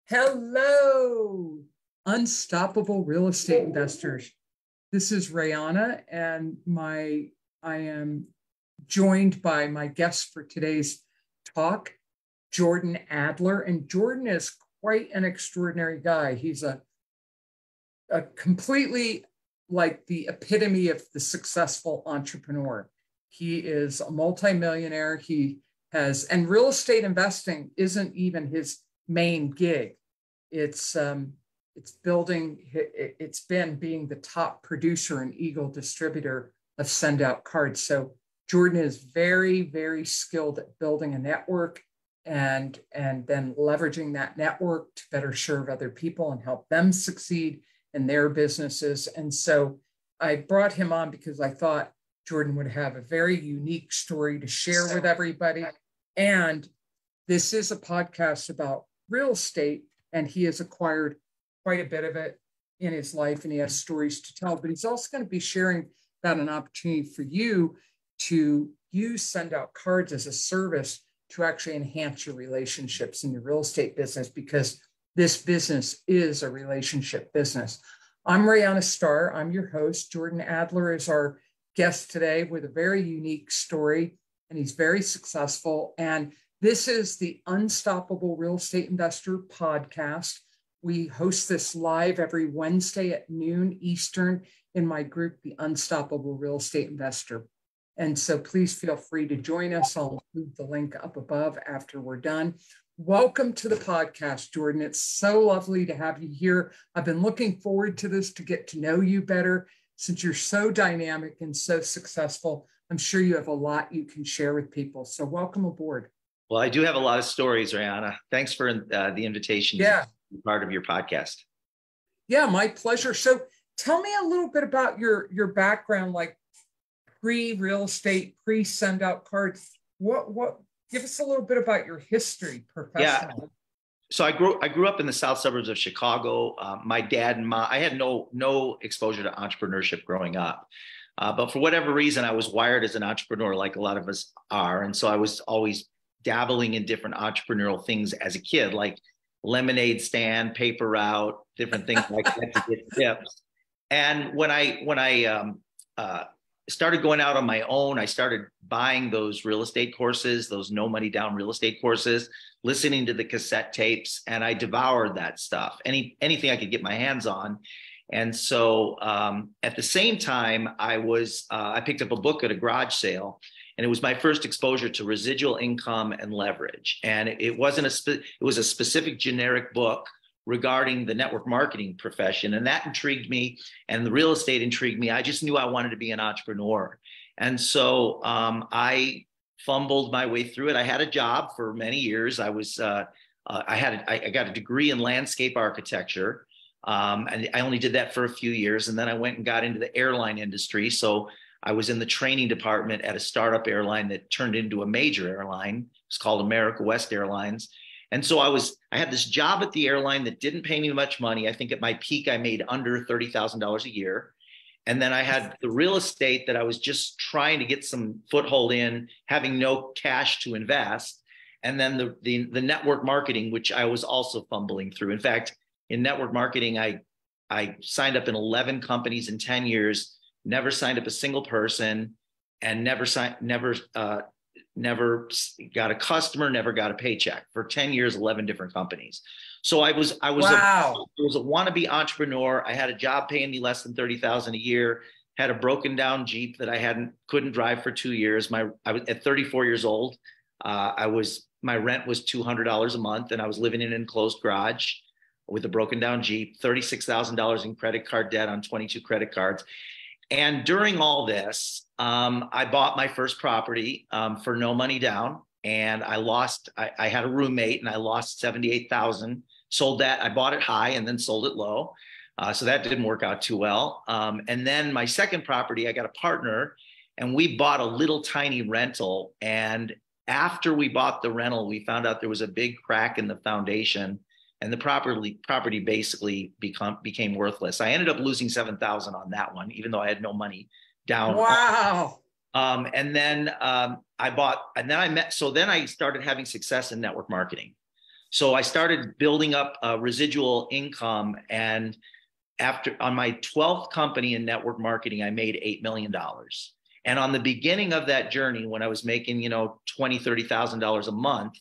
Hello, unstoppable real estate investors. This is Rayana, and I am joined by my guest for today's talk, Jordan Adler. And Jordan is quite an extraordinary guy. He's a completely like the epitome of the successful entrepreneur. He is a multi-millionaire. And real estate investing isn't even his main gig. It's been being the top producer and Eagle distributor of send out cards. So Jordan is very, very skilled at building a network and then leveraging that network to better serve other people and help them succeed in their businesses. And so I brought him on because I thought Jordan would have a very unique story to share with everybody. And this is a podcast about real estate, and he has acquired quite a bit of it in his life, and he has stories to tell. But he's also going to be sharing about an opportunity for you to use send out cards as a service to actually enhance your relationships in your real estate business, because this business is a relationship business. I'm Rayana Starr. I'm your host. Jordan Adler is our guest today with a very unique story, and he's very successful. And this is the Unstoppable Real Estate Investor podcast. We host this live every Wednesday at noon Eastern in my group, the Unstoppable Real Estate Investor. And so please feel free to join us. I'll include the link up above after we're done. Welcome to the podcast, Jordan. It's so lovely to have you here. I've been looking forward to this to get to know you better. Since you're so dynamic and so successful, I'm sure you have a lot you can share with people. So welcome aboard. Well, I do have a lot of stories, Rihanna. Thanks for the invitation to be part of your podcast. Yeah, my pleasure. So tell me a little bit about your background, like pre-real estate, pre-send out cards. What? Give us a little bit about your history professionally. Yeah. So I grew up in the south suburbs of Chicago. My dad and I had no exposure to entrepreneurship growing up. But for whatever reason, I was wired as an entrepreneur, like a lot of us are. And so I was always dabbling in different entrepreneurial things as a kid, like lemonade stand, paper route, different things like that to get tips. And when I started going out on my own, I started buying those real estate courses, those no money down real estate courses, listening to the cassette tapes, and I devoured that stuff, anything I could get my hands on. And so at the same time, I picked up a book at a garage sale, and it was my first exposure to residual income and leverage. And it was a specific generic book regarding the network marketing profession. And that intrigued me, and the real estate intrigued me. I just knew I wanted to be an entrepreneur. And so I fumbled my way through it. I had a job for many years. I got a degree in landscape architecture. And I only did that for a few years. And then I went and got into the airline industry. So I was in the training department at a startup airline that turned into a major airline. It's called America West Airlines. And so I had this job at the airline that didn't pay me much money. I think at my peak, I made under $30,000 a year. And then I had the real estate that I was just trying to get some foothold in, having no cash to invest. And then the network marketing, which I was also fumbling through. In fact, in network marketing, I signed up in 11 companies in 10 years, never signed up a single person, and never got a customer, never got a paycheck for 10 years, 11 different companies. So I was wow. I was a wannabe entrepreneur. I had a job paying me less than $30,000 a year, had a broken down Jeep that I couldn't drive for 2 years. I was at 34 years old. My rent was $200 a month, and I was living in an enclosed garage with a broken down Jeep, $36,000 in credit card debt on 22 credit cards. And during all this, I bought my first property for no money down, and I had a roommate, and I lost $78,000. Sold that. I bought it high and then sold it low. So that didn't work out too well. And then my second property, I got a partner, and we bought a little tiny rental. And after we bought the rental, we found out there was a big crack in the foundation, and the property basically became worthless. I ended up losing $7,000 on that one, even though I had no money down. Wow. And then I started having success in network marketing. So I started building up residual income, and on my 12th company in network marketing, I made $8 million. And on the beginning of that journey, when I was making, $20,000, $30,000 a month,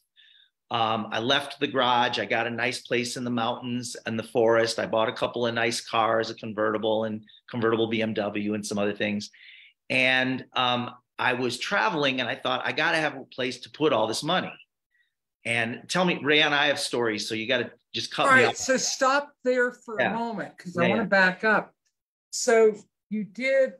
I left the garage. I got a nice place in the mountains and the forest. I bought a couple of nice cars, a convertible BMW and some other things. And I was traveling, and I thought, I got to have a place to put all this money. And tell me, Ray, and I have stories, so you got to just cut me off. So stop there for a moment, because I want to back up. So you did,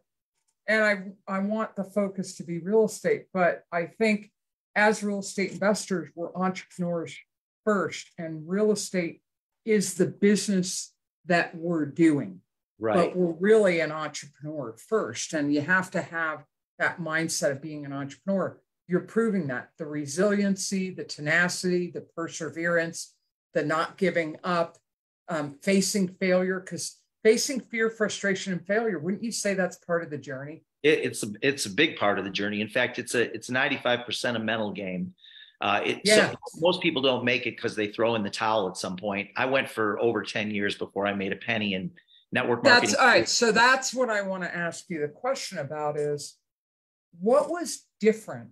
and I want the focus to be real estate, but I think as real estate investors, we're entrepreneurs first, and real estate is the business that we're doing. Right. But we're really an entrepreneur first, and you have to have that mindset of being an entrepreneur. You're proving that the resiliency, the tenacity, the perseverance, the not giving up, facing failure, because facing fear, frustration, and failure, wouldn't you say that's part of the journey? It's a big part of the journey. In fact, it's 95% a mental game. So most people don't make it because they throw in the towel at some point. I went for over 10 years before I made a penny in network marketing. That's all right. So that's what I want to ask you the question about is, what was different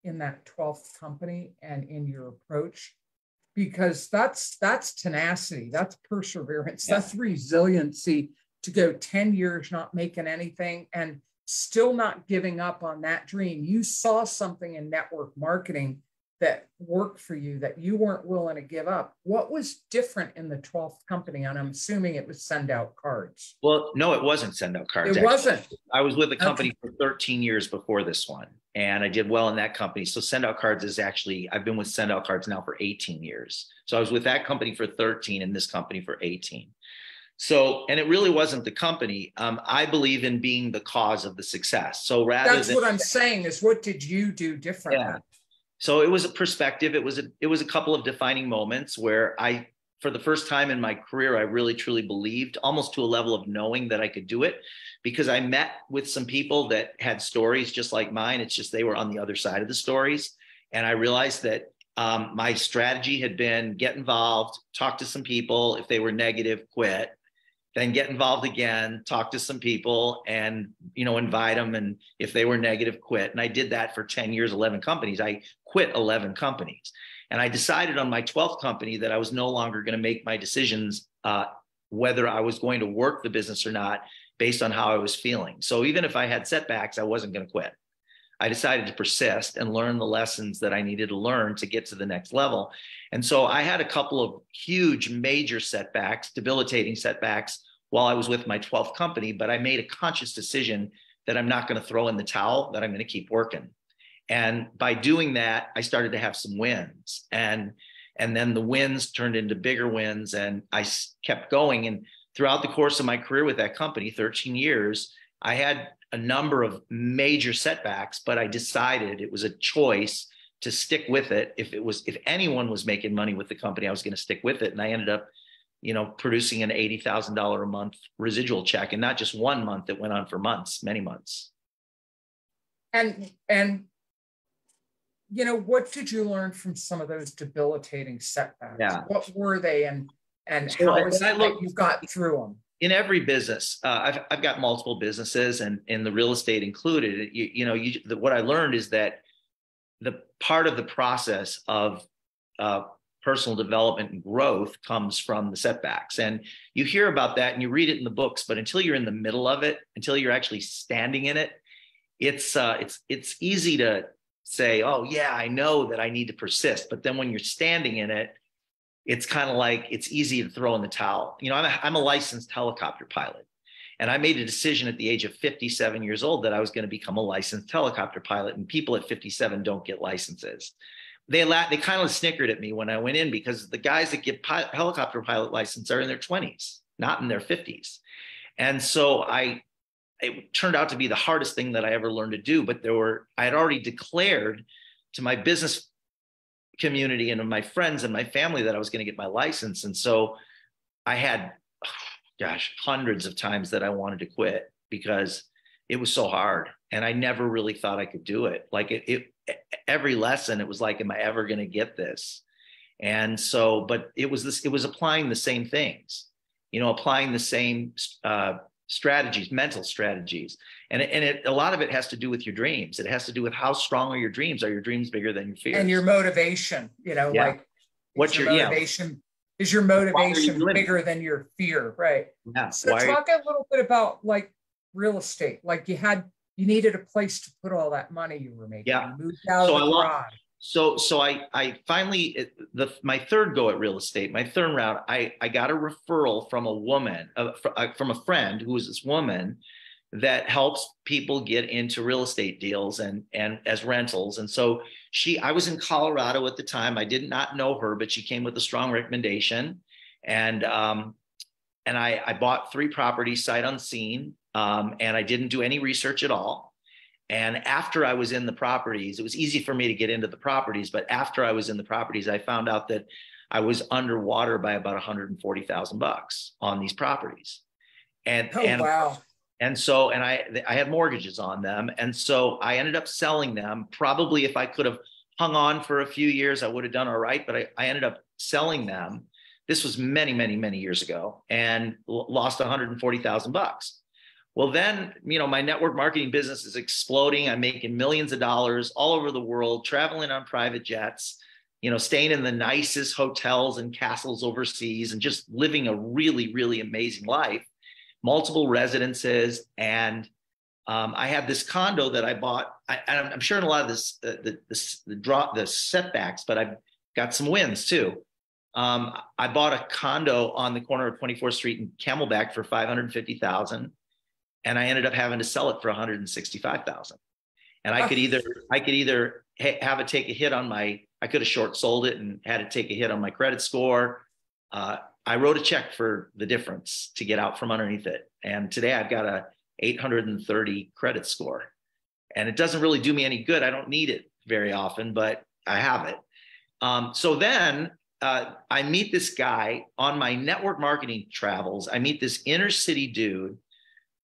in that 12th company and in your approach? Because that's tenacity, that's perseverance, that's resiliency to go 10 years not making anything and still not giving up on that dream. You saw something in network marketing that worked for you that you weren't willing to give up. What was different in the 12th company? And I'm assuming it was Send Out Cards. Well, no, it wasn't Send Out Cards. It wasn't. I was with the company for 13 years before this one, and I did well in that company. So Send Out Cards is actually, I've been with Send Out Cards now for 18 years. So I was with that company for 13 and this company for 18. So, and it really wasn't the company. I believe in being the cause of the success. So that's what I'm saying is, what did you do differently? Yeah. So it was a perspective. It was a couple of defining moments where for the first time in my career, I really truly believed, almost to a level of knowing that I could do it, because I met with some people that had stories just like mine. It's just they were on the other side of the stories. And I realized that my strategy had been get involved, talk to some people. If they were negative, quit. Then get involved again, talk to some people and, invite them. And if they were negative, quit. And I did that for 10 years, 11 companies. I quit 11 companies. And I decided on my 12th company that I was no longer going to make my decisions whether I was going to work the business or not based on how I was feeling. So even if I had setbacks, I wasn't going to quit. I decided to persist and learn the lessons that I needed to learn to get to the next level. And so I had a couple of huge, major setbacks, debilitating setbacks while I was with my 12th company, but I made a conscious decision that I'm not going to throw in the towel, that I'm going to keep working. And by doing that, I started to have some wins. And then the wins turned into bigger wins, and I kept going. And throughout the course of my career with that company, 13 years, I had a number of major setbacks, but I decided it was a choice to stick with it. If anyone was making money with the company, I was going to stick with it. And I ended up, producing an $80,000 a month residual check, and not just 1 month. It went on for months, many months. And what did you learn from some of those debilitating setbacks? Yeah. What were they, and how is it that you got through them? In every business, I've got multiple businesses, and in the real estate included. What I learned is that the part of the process of personal development and growth comes from the setbacks. And you hear about that and you read it in the books, but until you're in the middle of it, until you're actually standing in it, it's easy to say, oh yeah, I know that I need to persist. But then when you're standing in it, it's kind of like, it's easy to throw in the towel. I'm a licensed helicopter pilot, and I made a decision at the age of 57 years old that I was going to become a licensed helicopter pilot. And people at 57 don't get licenses. They kind of snickered at me when I went in, because the guys that get helicopter pilot license are in their 20s, not in their 50s. And so it turned out to be the hardest thing that I ever learned to do. But I had already declared to my business community and my friends and my family that I was going to get my license. And so I had, hundreds of times that I wanted to quit because it was so hard. And I never really thought I could do it. Like every lesson, it was like, am I ever going to get this? And so, but it was applying the same things, applying the same strategies, mental strategies. And a lot of it has to do with your dreams. It has to do with how strong are your dreams? Are your dreams bigger than your fears? And your motivation, like what's your motivation? Is your motivation bigger than your fear? Right. Yeah. So talk a little bit about like real estate. Like you needed a place to put all that money you were making. Yeah. You moved out of the garage. So I finally, my third go at real estate, my third round, I got a referral from a woman, from a friend who was this woman that helps people get into real estate deals and as rentals. And so I was in Colorado at the time. I did not know her, but she came with a strong recommendation. And I bought 3 properties sight unseen. And I didn't do any research at all. And after I was in the properties, it was easy for me to get into the properties. But after I was in the properties, I found out that I was underwater by about $140,000 on these properties. Wow. And so, I had mortgages on them. And so I ended up selling them. Probably if I could have hung on for a few years, I would have done all right. But I ended up selling them. This was many, many, many years ago, and lost $140,000. Well, then, my network marketing business is exploding. I'm making millions of dollars all over the world, traveling on private jets, staying in the nicest hotels and castles overseas, and just living a really, really amazing life, multiple residences. And I had this condo that I bought. I'm sure in a lot of this, the setbacks, but I've got some wins too. I bought a condo on the corner of 24th Street in Camelback for $550,000. And I ended up having to sell it for $165,000. And I could either have it take a hit on I could have short sold it and had it take a hit on my credit score. I wrote a check for the difference to get out from underneath it. And today I've got a 830 credit score, and it doesn't really do me any good. I don't need it very often, but I have it. So then I meet this guy on my network marketing travels. I meet this inner city dude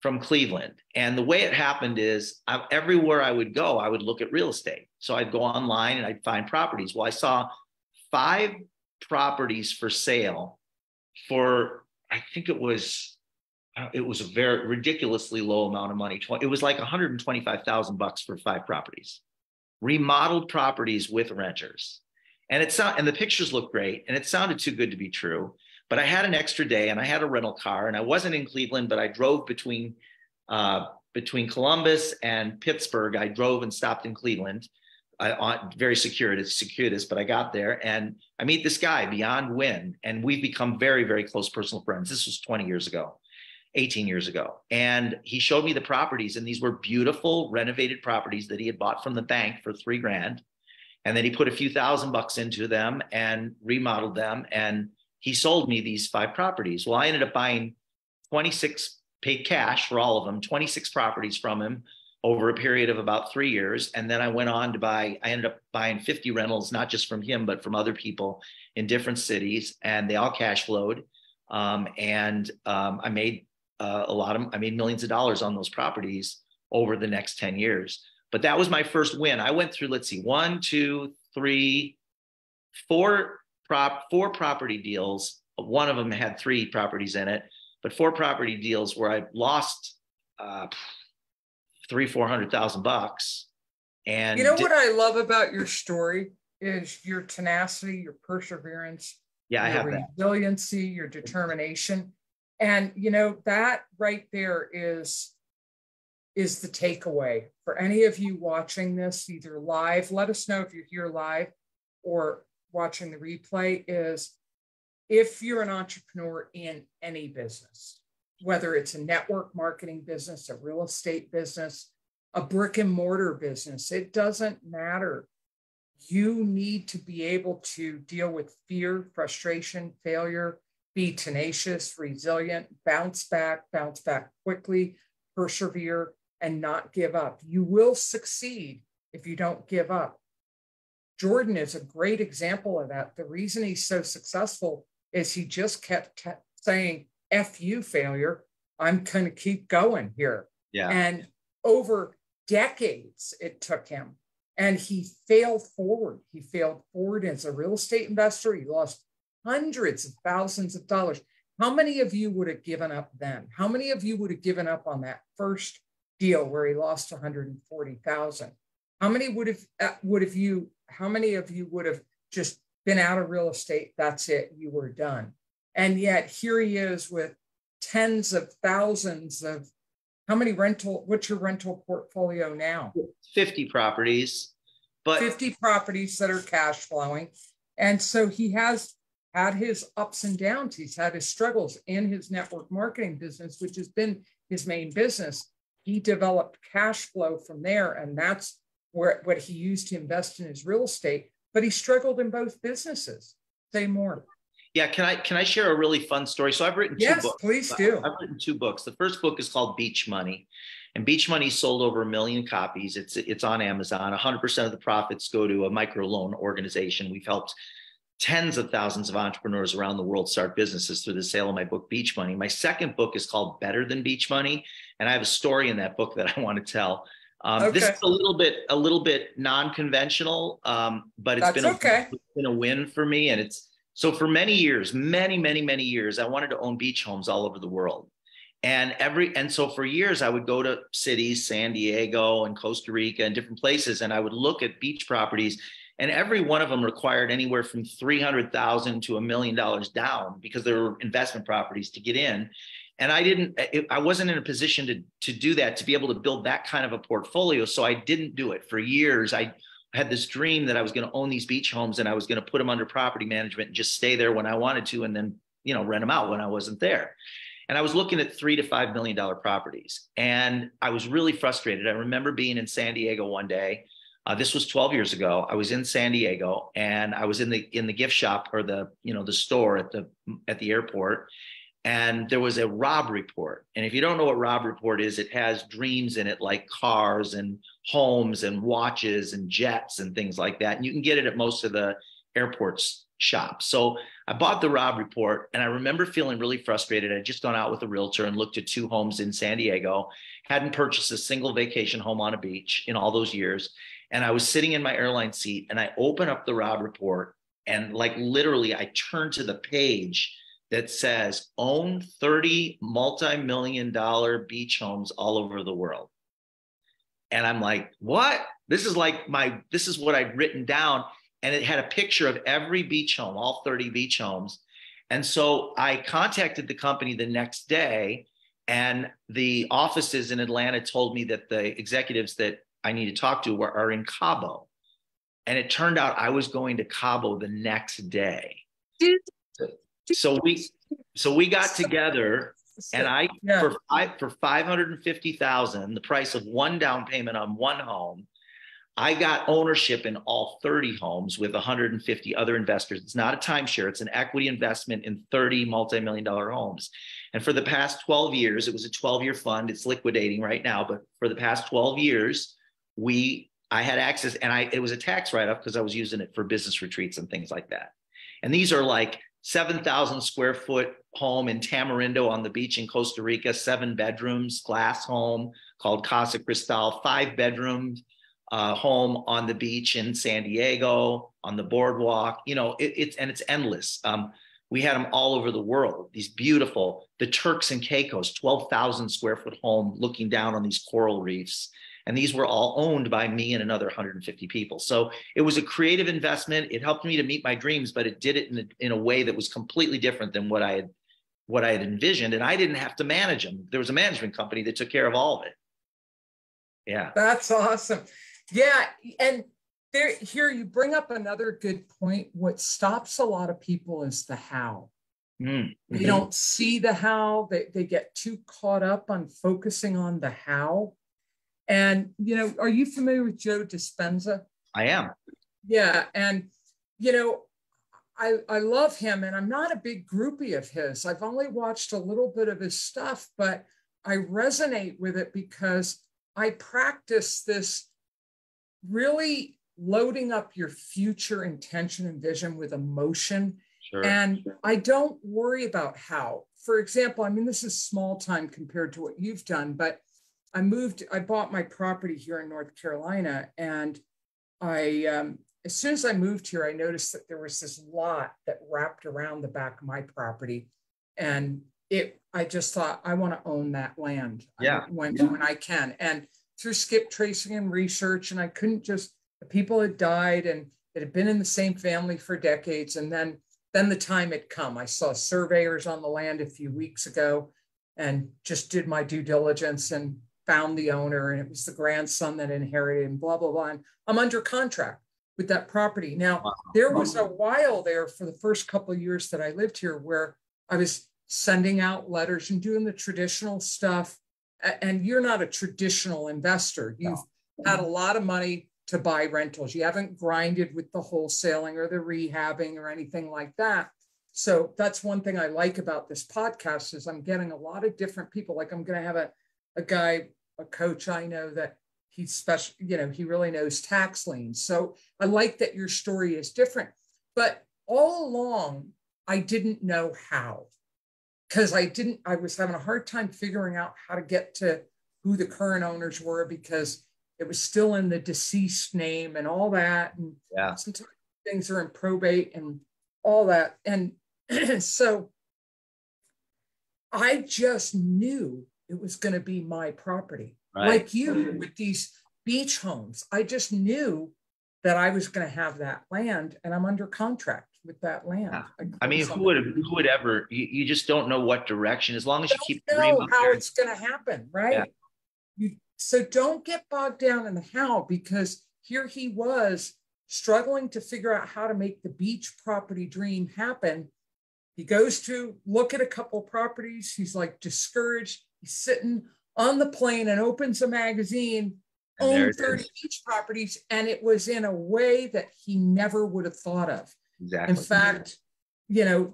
from Cleveland. And the way it happened is everywhere I would go, I would look at real estate. So I'd go online and I'd find properties. Well, I saw 5 properties for sale for, I think it was a very ridiculously low amount of money. It was like $125,000 for 5 properties, remodeled properties with renters. And the pictures looked great, and it sounded too good to be true. But I had an extra day, and I had a rental car, and I wasn't in Cleveland, but I drove between Columbus and Pittsburgh. I drove and stopped in Cleveland, very circuitous, but I got there, and I meet this guy, Beyond Win, and we've become very, very close personal friends. This was 18 years ago. And he showed me the properties, and these were beautiful renovated properties that he had bought from the bank for $3,000. And then he put a few $1,000 into them and remodeled them, and he sold me these 5 properties. Well, I ended up buying 26, paid cash for all of them, 26 properties from him over a period of about 3 years. And then I went on to I ended up buying 50 rentals, not just from him, but from other people in different cities. And they all cash flowed. I made I made millions of dollars on those properties over the next 10 years. But that was my first win. I went through, let's see, 4 property deals. One of them had 3 properties in it, but 4 property deals where I lost $300,000-$400,000. And what I love about your story is your tenacity, your perseverance, your resiliency, your determination. And that right there is the takeaway for any of you watching this, either live. Let us know if you're here live or watching the replay. Is if you're an entrepreneur in any business, whether it's a network marketing business, a real estate business, a brick and mortar business, it doesn't matter. You need to be able to deal with fear, frustration, failure, be tenacious, resilient, bounce back quickly, persevere, and not give up. You will succeed if you don't give up. Jordan is a great example of that. The reason he's so successful is he just kept saying, F you, failure. I'm going to keep going here. Yeah. And over decades, it took him. And he failed forward. He failed forward as a real estate investor. He lost hundreds of thousands of dollars. How many of you would have given up then? How many of you would have given up on that first deal where he lost 140,000? How many how many of you would have just been out of real estate? That's it, you were done. And yet here he is with tens of thousands of, what's your rental portfolio now? 50 properties, but 50 properties that are cash flowing. And so he has had his ups and downs. He's had his struggles in his network marketing business, which has been his main business. He developed cash flow from there, and that's what he used to invest in his real estate. But he struggled in both businesses. Say more. Yeah, can I share a really fun story? So I've written two books. Yes, please do. I've written two books. The first book is called Beach Money, and Beach Money sold over 1 million copies. It's on Amazon. 100% of the profits go to a microloan organization. We've helped tens of thousands of entrepreneurs around the world start businesses through the sale of my book, Beach Money. My second book is called Better Than Beach Money, and I have a story in that book that I want to tell. Okay. This is a little bit non-conventional, but it's been a win for me. And so for many years, many years, I wanted to own beach homes all over the world. And so for years, I would go to cities, San Diego and Costa Rica and different places, and I would look at beach properties, and every one of them required anywhere from $300,000 to $1 million down because they were investment properties to get in. And I wasn't in a position to do that, to be able to build that kind of a portfolio. So I didn't do it for years. I had this dream that I was going to own these beach homes, and I was going to put them under property management and just stay there when I wanted to, and then, rent them out when I wasn't there. And I was looking at $3 to $5 million properties, and I was really frustrated. I remember being in San Diego one day. This was 12 years ago. I was in San Diego, and I was in the gift shop, or the store at the airport. And there was a Rob report. And if you don't know what Rob report is, it has dreams in it, like cars and homes and watches and jets and things like that. And you can get it at most of the airports shops. So I bought the Rob report, and I remember feeling really frustrated. I'd just gone out with a realtor and looked at 2 homes in San Diego, hadn't purchased a single vacation home on a beach in all those years. And I was sitting in my airline seat, and I open up the Rob report, and literally I turn to the page that says own 30 multi-million-dollar beach homes all over the world. And I'm like, what? This is what I'd written down. And it had a picture of every beach home, all 30 beach homes. And so I contacted the company the next day, and the offices in Atlanta told me that the executives that I need to talk to are in Cabo. And it turned out I was going to Cabo the next day. So we got together, and for $550,000, the price of one down payment on one home, I got ownership in all 30 homes with 150 other investors. It's not a timeshare; it's an equity investment in 30 multi-million-dollar homes. And for the past 12 years, it was a 12-year fund. It's liquidating right now, but for the past 12 years, I had access, and it was a tax write-off because I was using it for business retreats and things like that. And these are like 7,000 square foot home in Tamarindo on the beach in Costa Rica, 7 bedrooms, glass home called Casa Cristal, 5 bedrooms, home on the beach in San Diego, on the boardwalk. It's endless. We had them all over the world. These beautiful, the Turks and Caicos, 12,000 square foot home looking down on these coral reefs. And these were all owned by me and another 150 people. So it was a creative investment. It helped me to meet my dreams, but it did it in a way that was completely different than what I had envisioned. And I didn't have to manage them. There was a management company that took care of all of it. Yeah. That's awesome. Yeah. And here you bring up another good point. What stops a lot of people is the how. Mm-hmm. They don't see the how. They get too caught up on focusing on the how. And, are you familiar with Joe Dispenza? I am. Yeah. And, I love him, and I'm not a big groupie of his. I've only watched a little bit of his stuff, but I resonate with it because I practice this really loading up your future intention and vision with emotion. Sure. And I don't worry about how. For example, this is small time compared to what you've done, but I bought my property here in North Carolina, and as soon as I moved here, I noticed that there was this lot that wrapped around the back of my property. And I just thought, I want to own that land when I can. And through skip tracing and research, and I couldn't just, the people had died and it had been in the same family for decades. And then the time had come. I saw surveyors on the land a few weeks ago and just did my due diligence and found the owner, and it was the grandson that inherited, and blah, blah, blah. And I'm under contract with that property. Now, there was a while there for the first couple of years that I lived here where I was sending out letters and doing the traditional stuff. And you're not a traditional investor. You've had a lot of money to buy rentals. You haven't grinded with the wholesaling or the rehabbing or anything like that. So that's one thing I like about this podcast is I'm getting a lot of different people. Like I'm going to have a guy, a coach I know that he's special, he really knows tax liens. So I like that your story is different, but all along, I didn't know how, because I was having a hard time figuring out how to get to who the current owners were, because it was still in the deceased name and all that. And sometimes things are in probate and all that. And so I just knew it was going to be my property. Right. Like you with these beach homes. I just knew that I was going to have that land, and I'm under contract with that land. I mean, who would ever, you just don't know what direction, as long as you keep know how it's going to happen, right? Yeah. So don't get bogged down in the how, because here he was struggling to figure out how to make the beach property dream happen. He goes to look at a couple of properties. He's like discouraged. He's sitting on the plane and opens a magazine, owned 30 beach properties. And it was in a way that he never would have thought of. Exactly. In fact,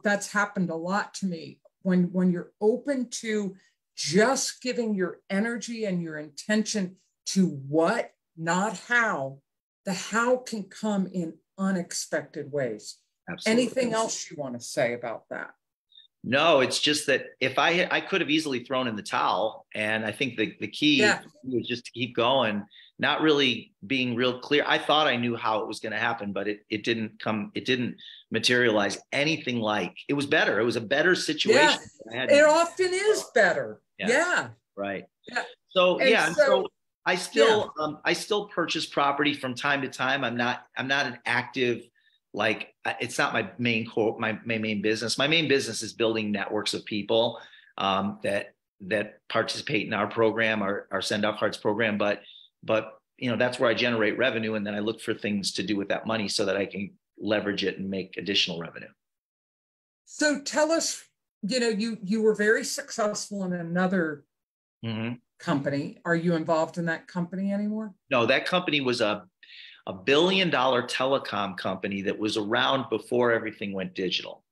that's happened a lot to me. When you're open to just giving your energy and your intention to what, not how, the how can come in unexpected ways. Absolutely. Anything else you want to say about that? No, it's just that if I could have easily thrown in the towel, and I think the key was just to keep going, not really being real clear. I thought I knew how it was going to happen, but it didn't materialize anything like it was better. It was a better situation. Yeah, it often is better. Yeah. Right. Yeah. So so I still purchase property from time to time. I'm not an active, like, it's not my main main business. My main business is building networks of people that participate in our program, our Send Out Cards program. But that's where I generate revenue, and then I look for things to do with that money so that I can leverage it and make additional revenue. So tell us, you were very successful in another company. Are you involved in that company anymore? No, that company was a $1 billion telecom company that was around before everything went digital.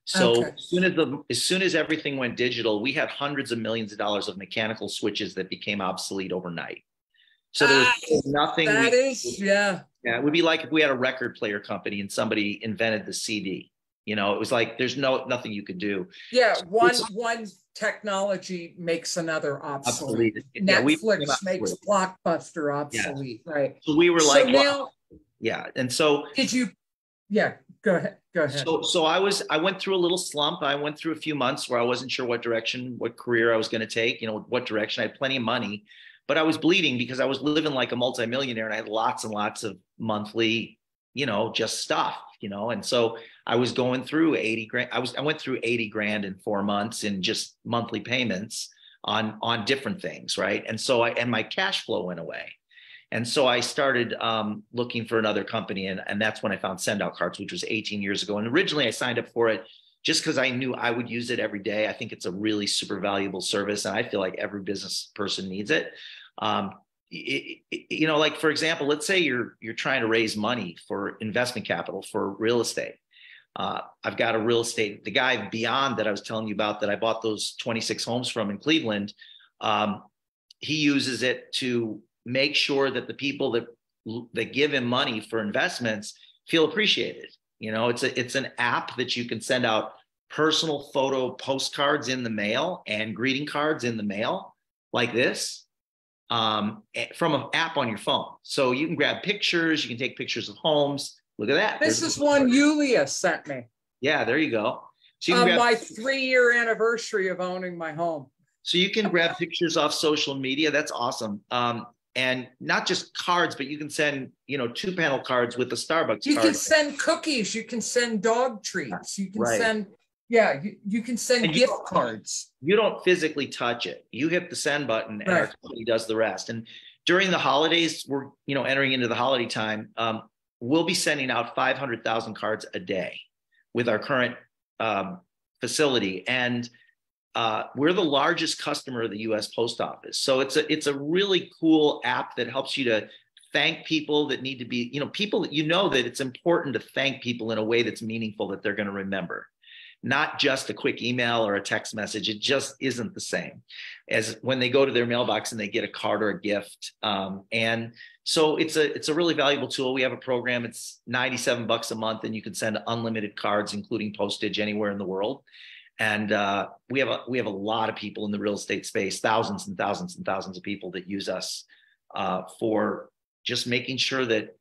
So as soon as everything went digital, we had hundreds of millions of dollars of mechanical switches that became obsolete overnight. So there was nothing. Yeah, it would be like if we had a record player company and somebody invented the CD. It was like there's nothing you could do. Yeah, one technology makes another obsolete. Netflix makes Blockbuster obsolete, right? So we were and so did you? Yeah, go ahead. So I went through a little slump. I went through a few months where I wasn't sure what career I was going to take. What direction. I had plenty of money, but I was bleeding because I was living like a multi-millionaire, and I had lots and lots of monthly, just stuff, and so I was going through 80 grand. I went through 80 grand in 4 months in just monthly payments on different things. Right. And so and my cash flow went away. And so I started looking for another company. And that's when I found Send Out Cards, which was 18 years ago. And originally I signed up for it just because I knew I would use it every day. I think it's a really super valuable service, and I feel like every business person needs it. Like, for example, let's say you're trying to raise money for investment capital for real estate. I've got the guy Beyond that I was telling you about that I bought those 26 homes from in Cleveland. He uses it to make sure that the people that give him money for investments feel appreciated. It's an app that you can send out personal photo postcards in the mail and greeting cards in the mail like this. from an app on your phone. So you can grab pictures, you can take pictures of homes. Look at that. This is one Yulia sent me. Yeah, there you go. So you can my 3-year anniversary of owning my home. So you can grab pictures off social media. That's awesome. And not just cards, but you can send, 2-panel cards with the Starbucks You card. can send cookies. You can send dog treats. You can Right. send, you can send gift cards. You don't physically touch it. You hit the send button and our company does the rest. And during the holidays, we're, entering into the holiday time. We'll be sending out 500,000 cards a day with our current facility. And we're the largest customer of the U.S. Post Office. So it's a really cool app that helps you to thank people that need to be, people that that it's important to thank people in a way that's meaningful, that they're going to remember. Not just a quick email or a text message. It just isn't the same as when they go to their mailbox and they get a card or a gift. And so it's a really valuable tool. We have a program. It's $97 a month, and you can send unlimited cards, including postage, anywhere in the world. And we have a lot of people in the real estate space, thousands and thousands and thousands of people that use us for just making sure that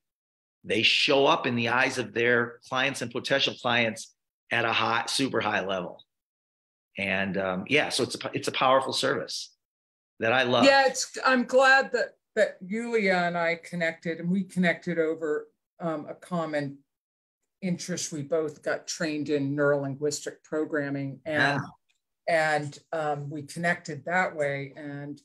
they show up in the eyes of their clients and potential clients at a super high level. And so it's a powerful service that I love. Yeah, I'm glad that Yulia and I connected, and we connected over a common interest. We both got trained in neurolinguistic programming, and we connected that way. And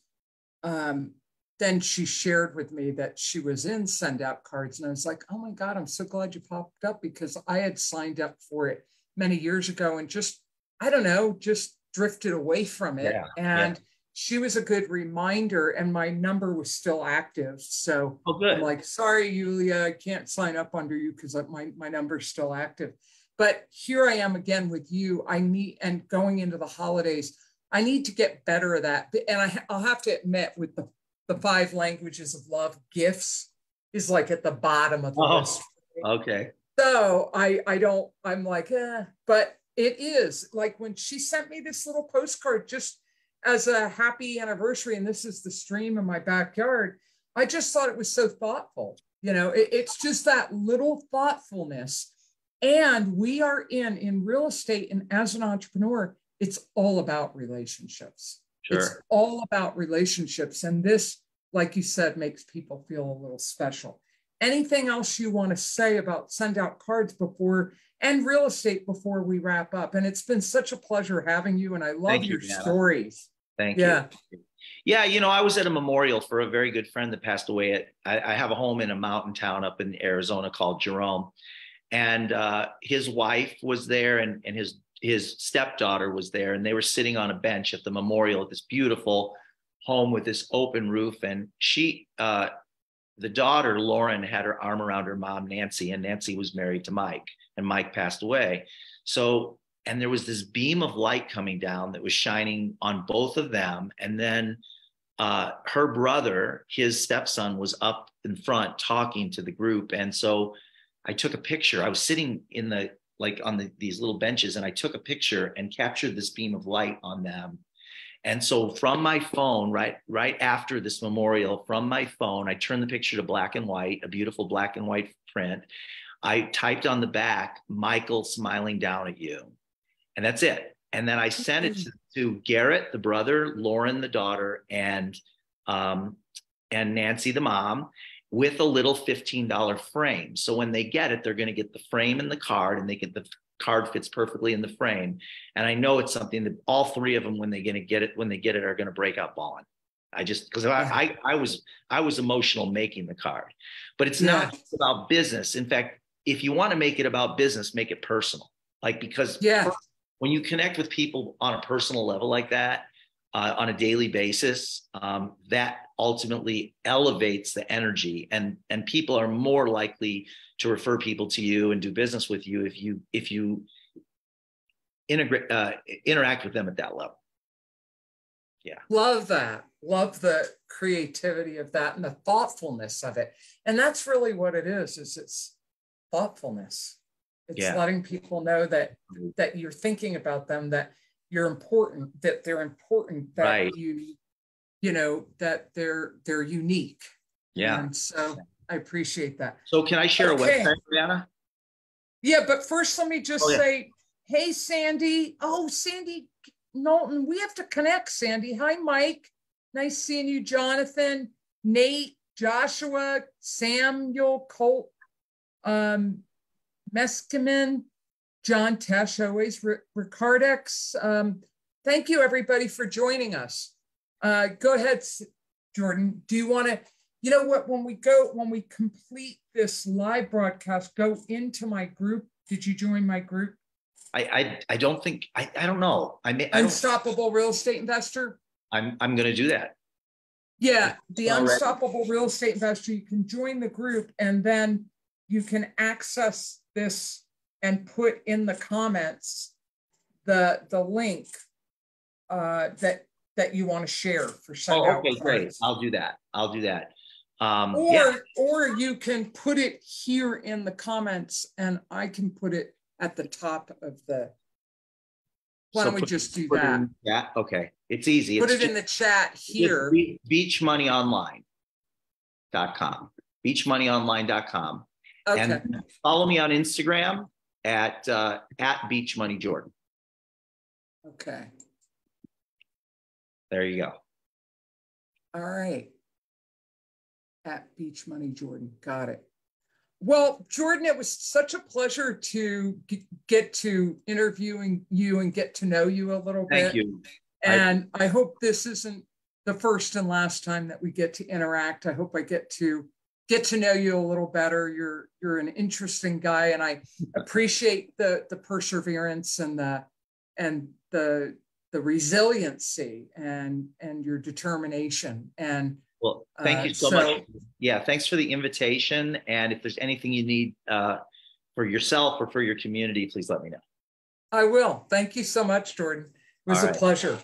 then she shared with me that she was in Send Out Cards, and I was like, oh my God, I'm so glad you popped up, because I had signed up for it many years ago and just drifted away from it. She was a good reminder, and my number was still active. So I'm like, sorry, Yulia, I can't sign up under you because my number's still active. But here I am again with you. And going into the holidays, I need to get better at that. And I'll have to admit, with the 5 languages of love, gifts is like at the bottom of the list. Okay. So I'm like, but it is like when she sent me this little postcard just as a happy anniversary, and this is the stream in my backyard, I just thought it was so thoughtful. It's just that little thoughtfulness. And we are in real estate, and as an entrepreneur, it's all about relationships. Sure. It's all about relationships. And this, like you said, makes people feel a little special. Anything else you want to say about Send Out Cards and real estate before we wrap up? And it's been such a pleasure having you, and I love your stories. Thank you. Yeah, I was at a memorial for a very good friend that passed away. I have a home in a mountain town up in Arizona called Jerome, and his wife was there, and his stepdaughter was there, and they were sitting on a bench at the memorial at this beautiful home with this open roof. And the daughter, Lauren, had her arm around her mom, Nancy, and Nancy was married to Mike, and Mike passed away. And there was this beam of light coming down that was shining on both of them. And then her brother, his stepson, was up in front talking to the group. And so I took a picture. I was sitting on these little benches, and I took a picture and captured this beam of light on them. And so from my phone, right after this memorial, from my phone, I turned the picture to black and white, a beautiful black and white print. I typed on the back, "Michael smiling down at you." And that's it. And then I sent it to Garrett, the brother, Lauren, the daughter, and Nancy, the mom, with a little $15 frame. So when they get it, they're going to get the frame and the card, and the card fits perfectly in the frame. And I know it's something that all 3 of them, when they get it, are going to break out bawling. Because I was emotional making the card. But it's not just about business. In fact, if you want to make it about business, make it personal. Because when you connect with people on a personal level like that, on a daily basis, that ultimately elevates the energy, and people are more likely to refer people to you and do business with you if you interact with them at that level. Yeah. Love that. Love the creativity of that and the thoughtfulness of it. And that's really what it is it's thoughtfulness. It's letting people know that you're thinking about them, that you're important, that they're important, that that they're unique. Yeah. And so I appreciate that. So can I share a website, Brianna? Yeah, but first let me just say, hey, Sandy. Oh, Sandy Knowlton, we have to connect, Sandy. Hi, Mike. Nice seeing you, Jonathan, Nate, Joshua, Samuel, Colt, Meskimen, John Tesh, always, Ricardex. Thank you, everybody, for joining us. Go ahead, Jordan. Do you want to, you know what, when we complete this live broadcast, go into my group. Did you join my group? I don't think, I don't know. Unstoppable Real Estate Investor. I'm going to do that. Yeah, the Unstoppable Real Estate Investor. You can join the group, and then you can access this and put in the comments the link that you want to share for send out. Okay, great. I'll do that. Or you can put it here in the comments, and I can put it at the top of the. Why don't we just do that? Yeah. Okay. It's easy. Put it in the chat here. Beachmoneyonline.com. Beachmoneyonline.com. Okay. And follow me on Instagram at beachmoneyjordan. Okay. There you go. All right. At Beach Money Jordan. Got it. Well, Jordan, it was such a pleasure to get to interviewing you and get to know you a little bit. Thank you. And I hope this isn't the first and last time that we get to interact. I hope I get to know you a little better. You're an interesting guy, and I appreciate the perseverance and the resiliency and your determination. And well, thank you so much. Yeah, thanks for the invitation. And if there's anything you need for yourself or for your community, please let me know. I will. Thank you so much, Jordan. It was a pleasure.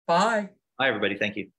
Bye. Bye, everybody. Thank you.